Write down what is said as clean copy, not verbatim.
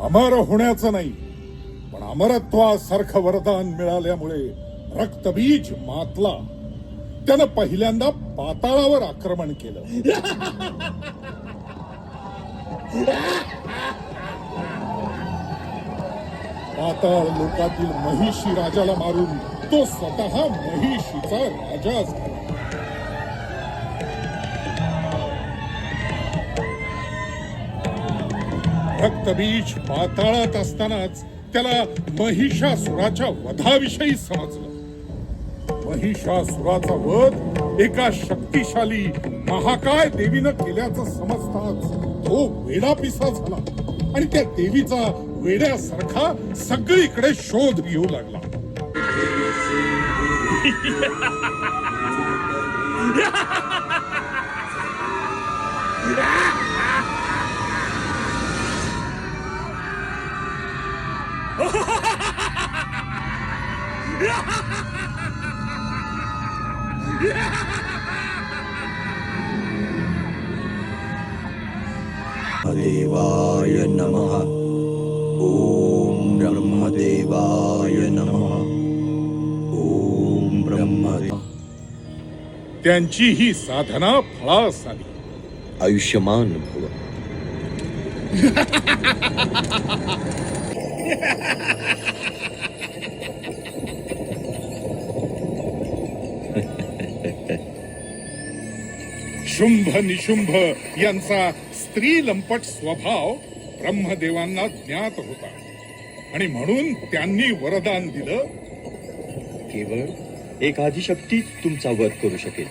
अमर होण्याचं नाही, पण अमरत्वासारखं वरदान मिळाल्यामुळे रक्तबीज मातला. त्यानं पहिल्यांदा पाताळावर आक्रमण केलं. पाताळ लोकातील महिषी राजाला मारून तो स्वतः महिषीचा राजा झाला. रक्तबीज पाताळात असतानाच त्याला महिषासुराच्या वधाविषयी समजलं. महिषासुराचा वध एका शक्तिशाली महाकाय देवीनं केल्याचं समजताच तो वेडापिसा झाला आणि त्या देवीचा वेड्यासारखा सगळीकडे शोध घेऊ लागला. देवाय नमः. ओम ब्रह्मदेवाय नमः. ओम ब्रह्मदेव. त्यांची ही साधना फळास आली. आयुष्यमान भव. शुंभ निशुंभ यांचा स्त्री लंपट स्वभाव ब्रह्मदेवांना ज्ञात होता आणि म्हणून त्यांनी वरदान दिलं, केवळ एक आदिशक्तीच तुमचा वध करू शकेल.